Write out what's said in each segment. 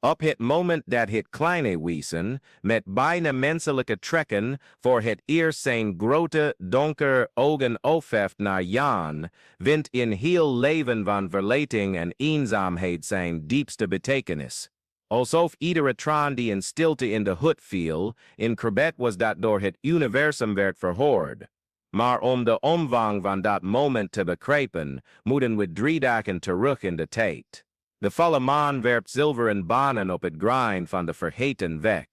Op het moment dat het kleine wezen met bijna menselijke trekken voor het eerst zijn grote donker ogen opheft naar Jan, vindt in heel leven van verlating en eenzaamheid zijn diepste betekenis. Alsof iedere traan die in stilte in de hut viel, in Quebec was dat door het universum werd verhoord. Maar om de omvang van dat moment te begrijpen, moeten we 3 dagen terug in de tijd. De volle maan werpt zilveren banen op het grind van de vergeten weg.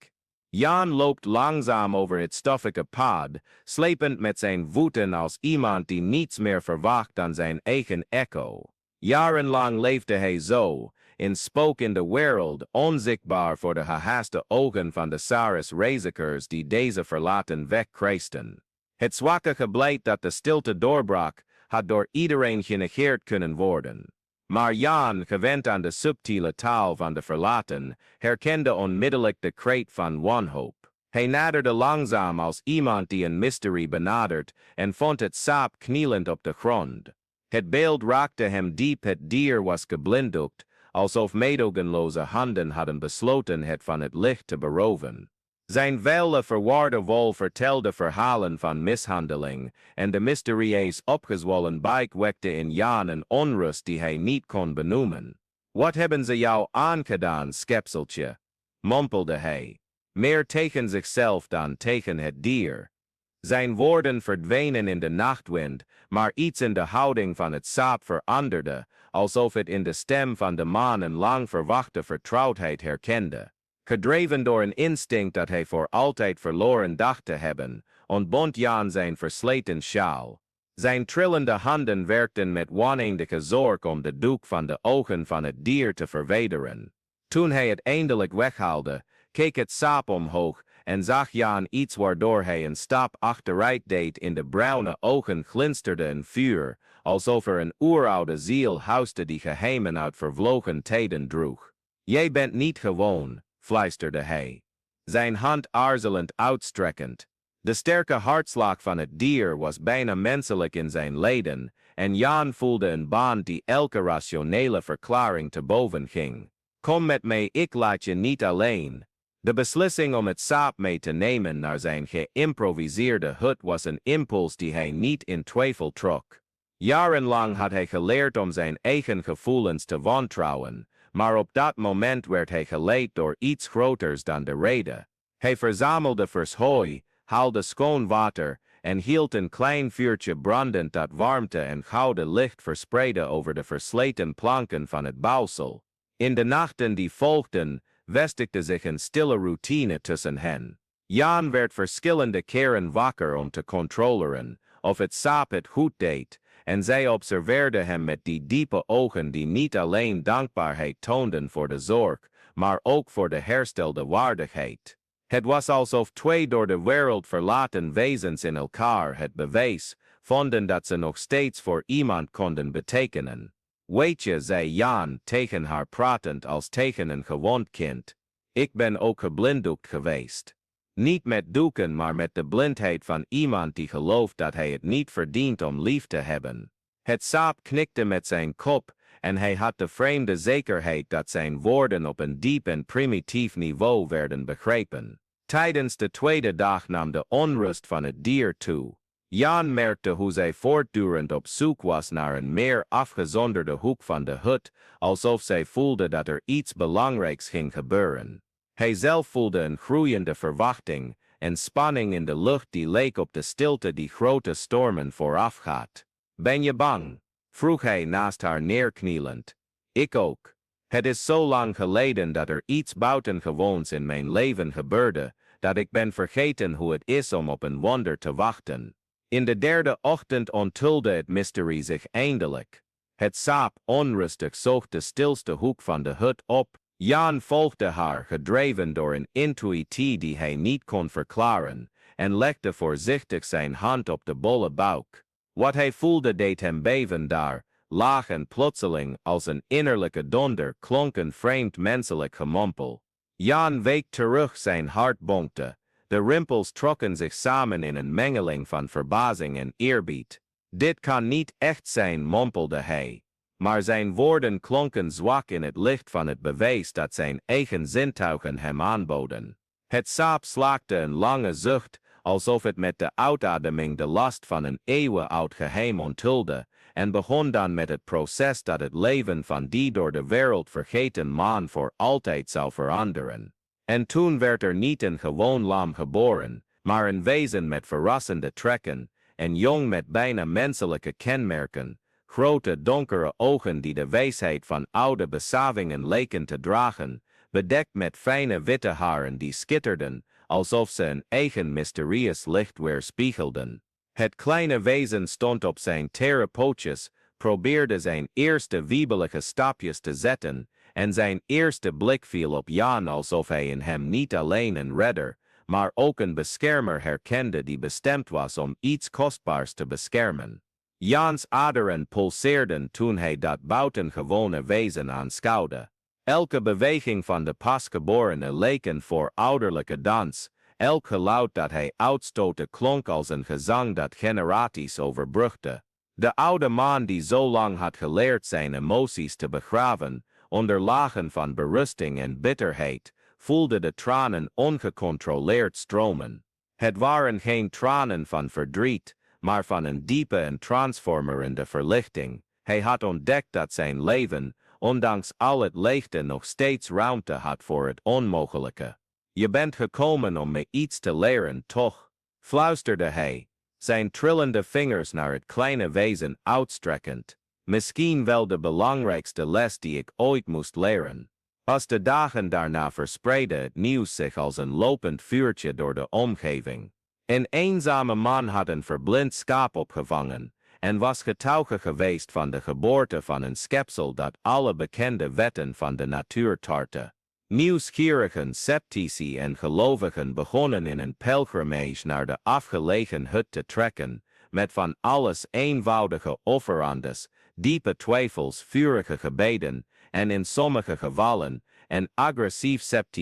Jan loopt langzaam over het stoffige pad, slepend met zijn voeten als iemand die niets meer verwacht dan zijn eigen echo. Jarenlang leefde hij zo, in spook in de wereld, onzichtbaar voor de gehaaste ogen van de Saris reizigers die deze verlaten weg kruisten. Het zwakke geblij dat de stilte doorbrak, had door iedereen genegeerd kunnen worden. Maar Jan, gewend aan de subtiele taal van de verlaten, herkende onmiddellijk de kreet van wanhoop. Hij naderde langzaam als iemand die een mysterie benadert en vond het schaap knielend op de grond. Het beeld raakte hem diep, het dier was geblinddoekt, alsof meedogenloze handen hadden besloten het van het licht te beroven. Zijn vele verwarde wol vertelde verhalen van mishandeling, en de mysterieus opgezwollen buik wekte in Jan een onrust die hij niet kon benoemen. Wat hebben ze jou aangedaan, schepseltje? Mompelde hij. Meer tegen zichzelf dan tegen het dier. Zijn woorden verdwenen in de nachtwind, maar iets in de houding van het schaap veranderde, alsof het in de stem van de man een lang verwachte vertrouwdheid herkende. Gedreven door een instinct dat hij voor altijd verloren dacht te hebben, ontbond Jan zijn versleten sjaal. Zijn trillende handen werkten met wanhopige zorg om de doek van de ogen van het dier te verwijderen. Toen hij het eindelijk weghaalde, keek het schaap omhoog en zag Jan iets waardoor hij een stap achteruit deed. In de bruine ogen glinsterde een vuur, alsof er een oeroude ziel huisde die geheimen uit vervlogen tijden droeg. Jij bent niet gewoon, fluisterde hij, zijn hand aarzelend uitstrekkend. De sterke hartslag van het dier was bijna menselijk in zijn leden, en Jan voelde een band die elke rationele verklaring te boven ging. Kom met mij, ik laat je niet alleen. De beslissing om het schaap mee te nemen naar zijn geïmproviseerde hut was een impuls die hij niet in twijfel trok. Jarenlang had hij geleerd om zijn eigen gevoelens te wantrouwen, maar op dat moment werd hij geleid door iets groters dan de reden. Hij verzamelde vers hooi, haalde schoon water en hield een klein vuurtje brandend dat warmte en gouden licht verspreidde over de versleten planken van het bouwsel. In de nachten die volgden, vestigde zich een stille routine tussen hen. Jan werd verschillende keren wakker om te controleren of het schaap het goed deed, en zij observeerde hem met die diepe ogen die niet alleen dankbaarheid toonden voor de zorg, maar ook voor de herstelde waardigheid. Het was alsof 2 door de wereld verlaten wezens in elkaar het bewijs vonden dat ze nog steeds voor iemand konden betekenen. Weet je, zei Jan tegen haar pratend als tegen een gewond kind, ik ben ook geblinddoekt geweest. Niet met doeken, maar met de blindheid van iemand die gelooft dat hij het niet verdient om lief te hebben. Het schaap knikte met zijn kop en hij had de vreemde zekerheid dat zijn woorden op een diep en primitief niveau werden begrepen. Tijdens de tweede dag nam de onrust van het dier toe. Jan merkte hoe zij voortdurend op zoek was naar een meer afgezonderde hoek van de hut, alsof zij voelde dat er iets belangrijks ging gebeuren. Hij zelf voelde een groeiende verwachting en spanning in de lucht die leek op de stilte die grote stormen voorafgaat. Ben je bang? Vroeg hij naast haar neerknielend. Ik ook. Het is zo lang geleden dat er iets buitengewoons in mijn leven gebeurde, dat ik ben vergeten hoe het is om op een wonder te wachten. In de derde ochtend onthulde het mysterie zich eindelijk. Het schaap onrustig zocht de stilste hoek van de hut op. Jan volgde haar, gedreven door een intuïtie die hij niet kon verklaren, en legde voorzichtig zijn hand op de bolle buik. Wat hij voelde deed hem beven daar, laag en plotseling als een innerlijke donder klonk een vreemd menselijk gemompel. Jan week terug, zijn hart bonkte. De rimpels trokken zich samen in een mengeling van verbazing en eerbied. Dit kan niet echt zijn, mompelde hij. Maar zijn woorden klonken zwak in het licht van het bewijs dat zijn eigen zintuigen hem aanboden. Het schaap slaakte een lange zucht, alsof het met de uitademing de last van een eeuwenoud geheim onthulde, en begon dan met het proces dat het leven van die door de wereld vergeten man voor altijd zou veranderen. En toen werd er niet een gewoon lam geboren, maar een wezen met verrassende trekken, en jong met bijna menselijke kenmerken, grote donkere ogen die de wijsheid van oude beschavingen leken te dragen, bedekt met fijne witte haren die schitterden, alsof ze een eigen mysterieus licht weerspiegelden. Het kleine wezen stond op zijn tere pootjes, probeerde zijn eerste wiebelige stapjes te zetten, en zijn eerste blik viel op Jan alsof hij in hem niet alleen een redder, maar ook een beschermer herkende die bestemd was om iets kostbaars te beschermen. Jans aderen pulseerden toen hij dat buitengewone wezen aanschouwde. Elke beweging van de pasgeborene leek een voorouderlijke dans, elk geluid dat hij uitstootte klonk als een gezang dat generaties overbrugde. De oude man die zo lang had geleerd zijn emoties te begraven, onder lagen van berusting en bitterheid, voelde de tranen ongecontroleerd stromen. Het waren geen tranen van verdriet, maar van een diepe en transformerende verlichting. Hij had ontdekt dat zijn leven, ondanks al het leegte, nog steeds ruimte had voor het onmogelijke. Je bent gekomen om me iets te leren, toch? Fluisterde hij, zijn trillende vingers naar het kleine wezen uitstrekkend. Misschien wel de belangrijkste les die ik ooit moest leren. Pas de dagen daarna verspreidde het nieuws zich als een lopend vuurtje door de omgeving. Een eenzame man had een verblind schaap opgevangen en was getuige geweest van de geboorte van een schepsel dat alle bekende wetten van de natuur tartte. Nieuwsgierigen, sceptici en gelovigen begonnen in een pelgrimage naar de afgelegen hut te trekken, met van alles eenvoudige offerandes, diepe twijfels, vurige gebeden, en in sommige gevallen een agressief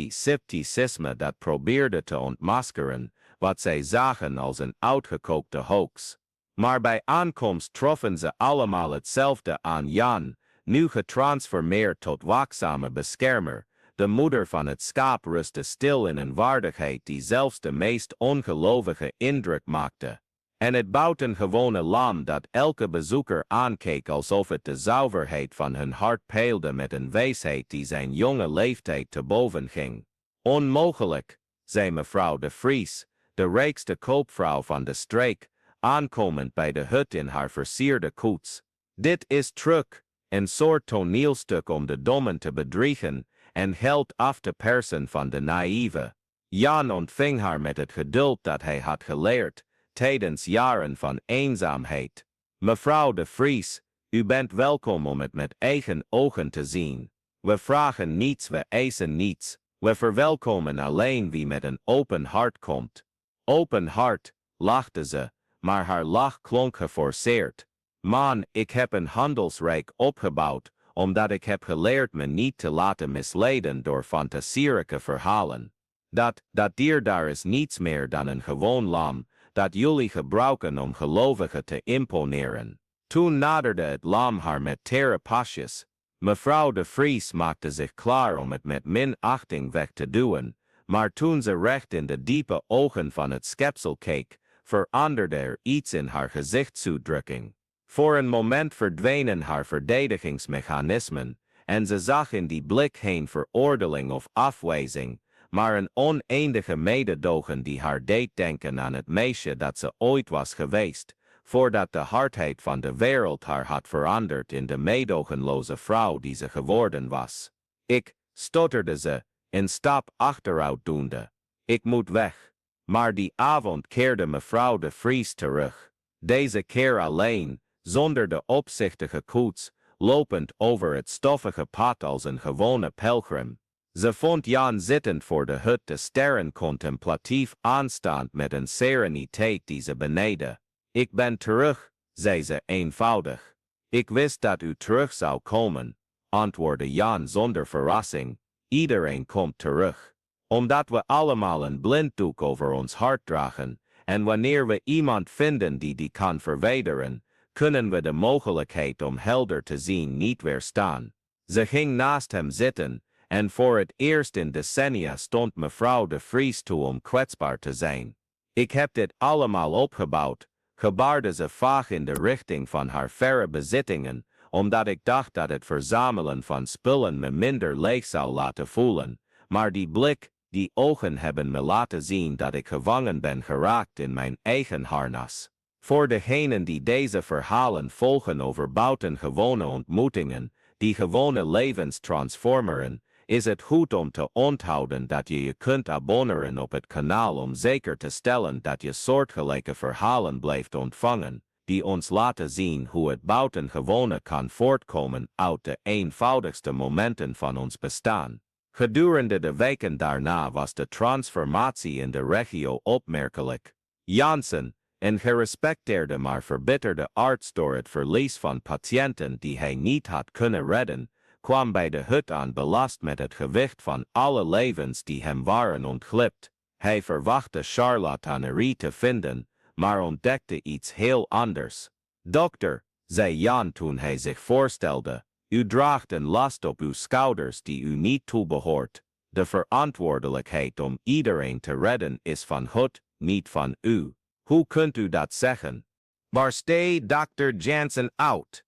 scepticisme dat probeerde te ontmaskeren wat zij zagen als een uitgekookte hoax. Maar bij aankomst troffen ze allemaal hetzelfde aan: Jan, nu getransformeerd tot waakzame beschermer. De moeder van het schaap rustte stil in een waardigheid die zelfs de meest ongelovige indruk maakte. En het buitengewone lam dat elke bezoeker aankeek alsof het de zuiverheid van hun hart peilde met een wijsheid die zijn jonge leeftijd te boven ging. Onmogelijk, zei mevrouw de Vries, de rijkste koopvrouw van de streek, aankomend bij de hut in haar versierde koets. Dit is truc, een soort toneelstuk om de dommen te bedriegen en geld af te persen van de naïeve. Jan ontving haar met het geduld dat hij had geleerd tijdens jaren van eenzaamheid. Mevrouw de Vries, u bent welkom om het met eigen ogen te zien. We vragen niets, we eisen niets. We verwelkomen alleen wie met een open hart komt. Open hart, lachte ze, maar haar lach klonk geforceerd. Man, ik heb een handelsrijk opgebouwd, omdat ik heb geleerd me niet te laten misleiden door fantasierlijke verhalen. Dat dier daar is niets meer dan een gewoon lam, dat jullie gebruiken om gelovigen te imponeren. Toen naderde het lam haar met tere pasjes. Mevrouw de Vries maakte zich klaar om het met minachting weg te duwen, maar toen ze recht in de diepe ogen van het schepsel keek, veranderde er iets in haar gezichtsuitdrukking. Voor een moment verdwenen haar verdedigingsmechanismen, en ze zag in die blik geen veroordeling of afwijzing, maar een oneindige mededogen die haar deed denken aan het meisje dat ze ooit was geweest, voordat de hardheid van de wereld haar had veranderd in de meedogenloze vrouw die ze geworden was. Ik, stotterde ze, een stap achteruit doende. Ik moet weg. Maar die avond keerde mevrouw de Vries terug. Deze keer alleen, zonder de opzichtige koets, lopend over het stoffige pad als een gewone pelgrim. Ze vond Jan zittend voor de hut te sterren contemplatief aanstaand met een sereniteit die ze beneden. Ik ben terug, zei ze eenvoudig. Ik wist dat u terug zou komen, antwoordde Jan zonder verrassing. Iedereen komt terug. Omdat we allemaal een blinddoek over ons hart dragen, en wanneer we iemand vinden die kan verwijderen, kunnen we de mogelijkheid helder te zien niet weerstaan. Ze ging naast hem zitten, en voor het eerst in decennia stond mevrouw de Vries toe kwetsbaar te zijn. Ik heb dit allemaal opgebouwd, gebaarde ze vaag in de richting van haar verre bezittingen, omdat ik dacht dat het verzamelen van spullen me minder leeg zou laten voelen, maar die blik, die ogen hebben me laten zien dat ik gevangen ben geraakt in mijn eigen harnas. Voor degenen die deze verhalen volgen over buitengewone ontmoetingen, die gewone levens transformeren, is het goed om te onthouden dat je je kunt abonneren op het kanaal om zeker te stellen dat je soortgelijke verhalen blijft ontvangen, die ons laten zien hoe het buitengewone kan voortkomen uit de eenvoudigste momenten van ons bestaan. Gedurende de weken daarna was de transformatie in de regio opmerkelijk. Jansen, een gerespecteerde maar verbitterde arts door het verlies van patiënten die hij niet had kunnen redden, kwam bij de hut aan belast met het gewicht van alle levens die hem waren ontglipt. Hij verwachtte charlatanerie te vinden, maar ontdekte iets heel anders. Dokter, zei Jan toen hij zich voorstelde, u draagt een last op uw schouders die u niet toebehoort. De verantwoordelijkheid om iedereen te redden is van God, niet van u. Hoe kunt u dat zeggen? Barstte Dr. Jansen uit.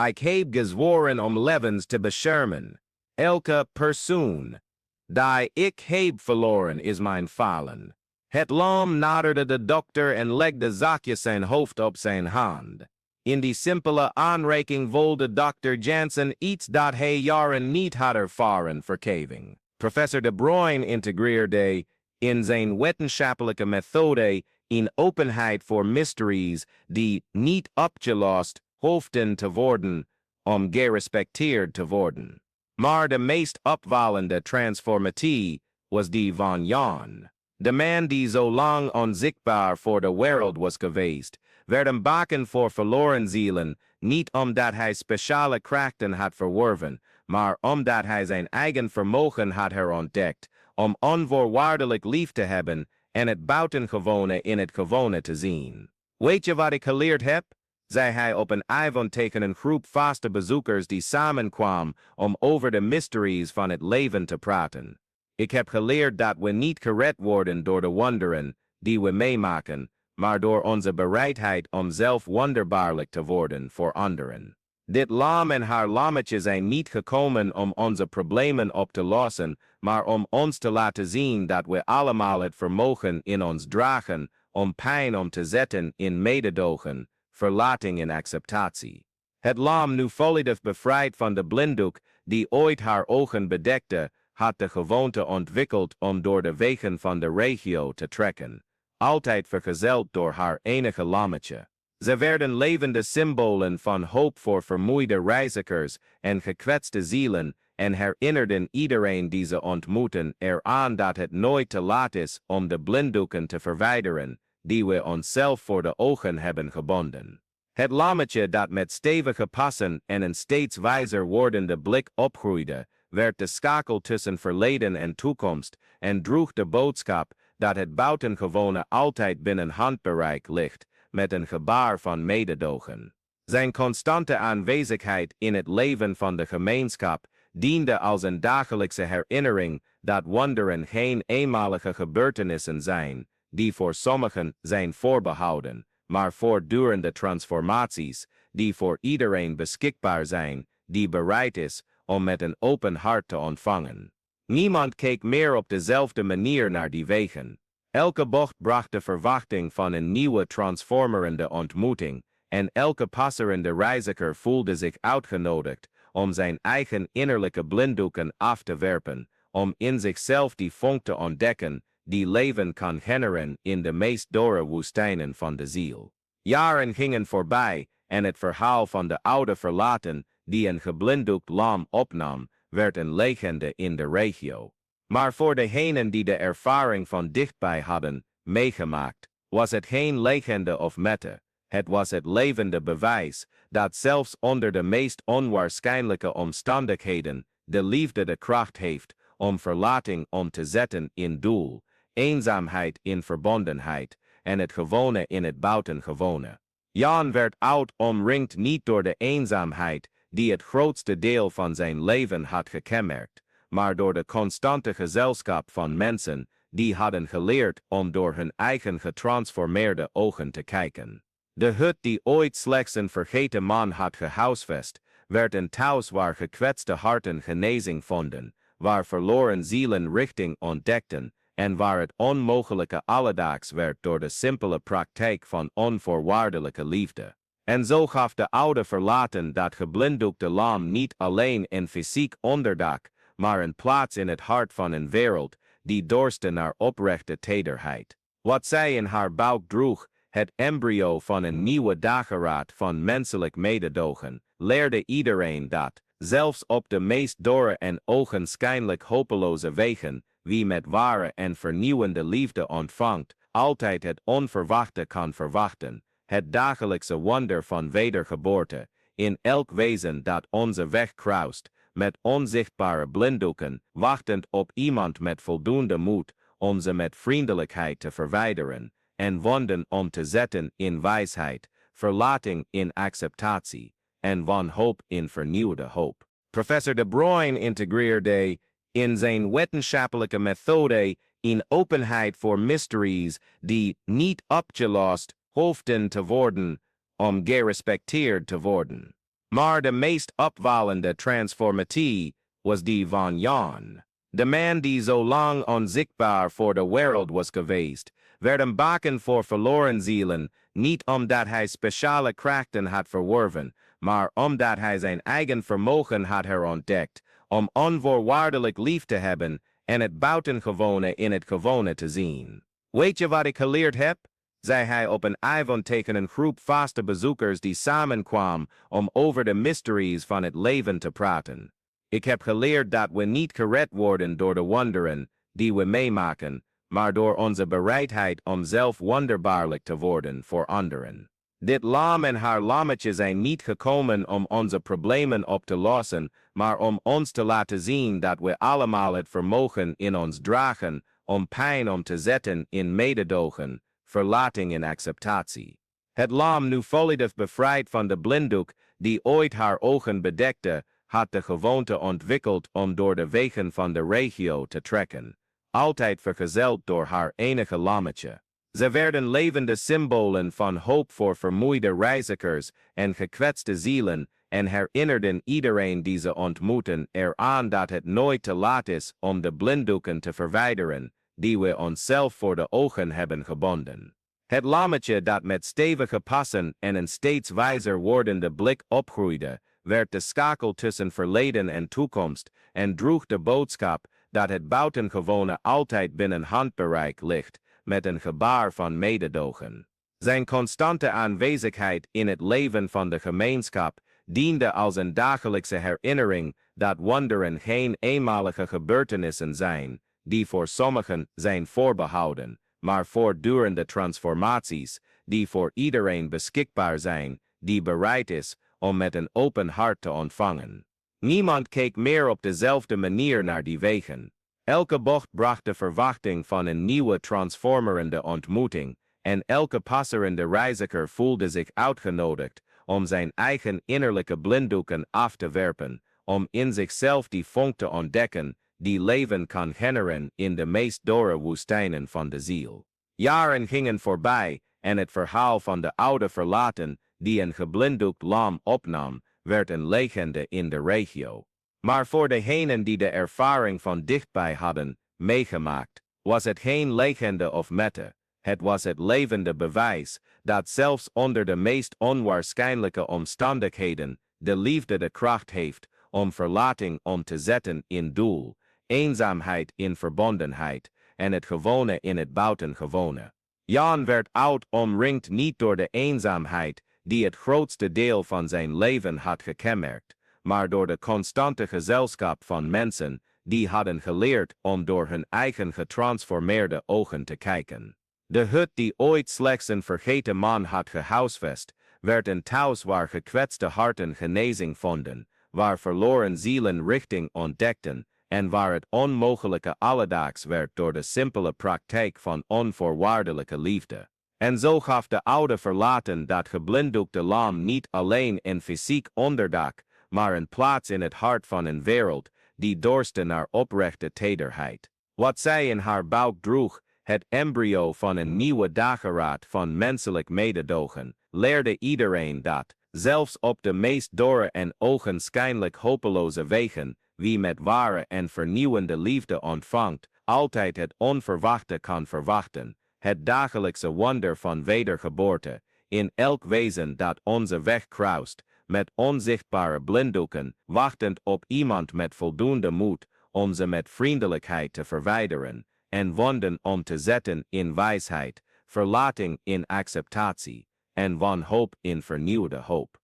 Ik heb gezworen om levens te beschermen. Elke persoon die ik heb verloren is mijn falen. Het lam naderde de dokter en legde zachtjes zijn hoofd op zijn hand. In die simpele aanreiking voelde Dr. Jansen iets dat hij jaren niet had ervaren verkeving. Professor De Bruin integreerde in zijn wetenschappelijke methode in openheid voor mysteries die niet opgelost hoefden te worden om gerespecteerd te worden. Maar de meest opvallende transformatie was die van Jan. De man die zo lang onzichtbaar voor de wereld was geweest, werd een baken voor verloren zielen, niet omdat hij speciale krachten had verworven, maar omdat hij zijn eigen vermogen had herontdekt, om onvoorwaardelijk lief te hebben en het buitengewone in het gewone te zien. Weet je wat ik geleerd heb? Zei hij op een avond tegen een groep vaste bezoekers die samenkwam om over de mysteries van het leven te praten. Ik heb geleerd dat we niet gered worden door de wonderen die we meemaken, maar door onze bereidheid om zelf wonderbaarlijk te worden voor anderen. Dit lam en haar lammetje zijn niet gekomen om onze problemen op te lossen, maar om ons te laten zien dat we allemaal het vermogen in ons dragen om pijn om te zetten in mededogen, verlating en acceptatie. Het lam, nu volledig bevrijd van de blinddoek die ooit haar ogen bedekte, had de gewoonte ontwikkeld om door de wegen van de regio te trekken, altijd vergezeld door haar enige lammetje. Ze werden levende symbolen van hoop voor vermoeide reizigers en gekwetste zielen en herinnerden iedereen die ze ontmoeten eraan dat het nooit te laat is om de blinddoeken te verwijderen, die we onszelf voor de ogen hebben gebonden. Het lammetje dat met stevige passen en een steeds wijzer wordende blik opgroeide, werd de schakel tussen verleden en toekomst en droeg de boodschap dat het buitengewone altijd binnen handbereik ligt, met een gebaar van mededogen. Zijn constante aanwezigheid in het leven van de gemeenschap diende als een dagelijkse herinnering dat wonderen geen eenmalige gebeurtenissen zijn, die voor sommigen zijn voorbehouden, maar voortdurende transformaties, die voor iedereen beschikbaar zijn, die bereid is om met een open hart te ontvangen. Niemand keek meer op dezelfde manier naar die wegen. Elke bocht bracht de verwachting van een nieuwe transformerende ontmoeting, en elke passerende reiziger voelde zich uitgenodigd om zijn eigen innerlijke blinddoeken af te werpen, om in zichzelf die vonk te ontdekken die leven kan genereren in de meest dorre woestijnen van de ziel. Jaren gingen voorbij en het verhaal van de oude verlaten die een geblinddoekt lam opnam, werd een legende in de regio. Maar voor degenen die de ervaring van dichtbij hadden meegemaakt, was het geen legende of mette. Het was het levende bewijs dat zelfs onder de meest onwaarschijnlijke omstandigheden de liefde de kracht heeft om verlating om te zetten in doel, eenzaamheid in verbondenheid en het gewone in het buitengewone. Jan werd oud omringd niet door de eenzaamheid die het grootste deel van zijn leven had gekenmerkt, maar door de constante gezelschap van mensen die hadden geleerd om door hun eigen getransformeerde ogen te kijken. De hut die ooit slechts een vergeten man had gehuisvest, werd een thuis waar gekwetste harten genezing vonden, waar verloren zielen richting ontdekten en waar het onmogelijke alledaags werd door de simpele praktijk van onvoorwaardelijke liefde. En zo gaf de oude verlaten dat geblinddoekte lam niet alleen een fysiek onderdak, maar een plaats in het hart van een wereld die dorstte naar oprechte tederheid. Wat zij in haar buik droeg, het embryo van een nieuwe dageraad van menselijk mededogen, leerde iedereen dat, zelfs op de meest dorre en ogenschijnlijk hopeloze wegen, wie met ware en vernieuwende liefde ontvangt, altijd het onverwachte kan verwachten, het dagelijkse wonder van wedergeboorte, in elk wezen dat onze weg kruist, met onzichtbare blinddoeken, wachtend op iemand met voldoende moed, om ze met vriendelijkheid te verwijderen, en wonden om te zetten in wijsheid, verlating in acceptatie, en wanhoop in vernieuwde hoop. Professor De Bruyne integreerde in zijn wetenschappelijke methode in openheid voor mysteries die niet opgelost hoefden te worden om gerespecteerd te worden. Maar de meest opvallende transformatie was die van Jan. De man die zo lang onzichtbaar voor de wereld was geweest, werd een baken voor verloren zielen, niet omdat hij speciale krachten had verworven, maar omdat hij zijn eigen vermogen had herontdekt, om onvoorwaardelijk lief te hebben en het buitengewone in het gewone te zien. Weet je wat ik geleerd heb? Zei hij op een avond tegen een groep vaste bezoekers die samenkwam om over de mysteries van het leven te praten. Ik heb geleerd dat we niet gered worden door de wonderen die we meemaken, maar door onze bereidheid om zelf wonderbaarlijk te worden voor anderen. Dit lam en haar lammetje zijn niet gekomen om onze problemen op te lossen, maar om ons te laten zien dat we allemaal het vermogen in ons dragen om pijn om te zetten in mededogen, verlating in acceptatie. Het lam, nu volledig bevrijd van de blinddoek die ooit haar ogen bedekte, had de gewoonte ontwikkeld om door de wegen van de regio te trekken, altijd vergezeld door haar enige lammetje. Ze werden levende symbolen van hoop voor vermoeide reizigers en gekwetste zielen en herinnerden iedereen die ze ontmoeten eraan dat het nooit te laat is om de blinddoeken te verwijderen, die we onszelf voor de ogen hebben gebonden. Het lammetje dat met stevige passen en een steeds wijzer wordende blik opgroeide, werd de schakel tussen verleden en toekomst en droeg de boodschap dat het buitengewone altijd binnen handbereik ligt, met een gebaar van mededogen. Zijn constante aanwezigheid in het leven van de gemeenschap diende als een dagelijkse herinnering dat wonderen geen eenmalige gebeurtenissen zijn, die voor sommigen zijn voorbehouden, maar voortdurende transformaties, die voor iedereen beschikbaar zijn, die bereid is om met een open hart te ontvangen. Niemand keek meer op dezelfde manier naar die wegen. Elke bocht bracht de verwachting van een nieuwe transformerende ontmoeting, en elke passerende reiziger voelde zich uitgenodigd om zijn eigen innerlijke blinddoeken af te werpen, om in zichzelf die vonk te ontdekken die leven kan generen in de meest dorre woestijnen van de ziel. Jaren gingen voorbij en het verhaal van de oude verlaten die een geblinddoekt lam opnam, werd een legende in de regio. Maar voor degenen die de ervaring van dichtbij hadden meegemaakt, was het geen legende of mette. Het was het levende bewijs dat zelfs onder de meest onwaarschijnlijke omstandigheden de liefde de kracht heeft om verlating om te zetten in doel, eenzaamheid in verbondenheid en het gewone in het buitengewone. Jan werd oud omringd niet door de eenzaamheid die het grootste deel van zijn leven had gekenmerkt, maar door de constante gezelschap van mensen die hadden geleerd om door hun eigen getransformeerde ogen te kijken. De hut die ooit slechts een vergeten man had gehuisvest, werd een thuis waar gekwetste harten genezing vonden, waar verloren zielen richting ontdekten en waar het onmogelijke alledaags werd door de simpele praktijk van onvoorwaardelijke liefde. En zo gaf de oude verlaten dat geblinddoekte lam niet alleen een fysiek onderdak, maar een plaats in het hart van een wereld die dorstte naar oprechte tederheid. Wat zij in haar buik droeg, het embryo van een nieuwe dageraad van menselijk mededogen, leerde iedereen dat, zelfs op de meest dorre en ogenschijnlijk hopeloze wegen, wie met ware en vernieuwende liefde ontvangt, altijd het onverwachte kan verwachten, het dagelijkse wonder van wedergeboorte, in elk wezen dat onze weg kruist, met onzichtbare blinddoeken, wachtend op iemand met voldoende moed, om ze met vriendelijkheid te verwijderen, en wonden om te zetten in wijsheid, verlating in acceptatie, en wanhoop in vernieuwde hoop.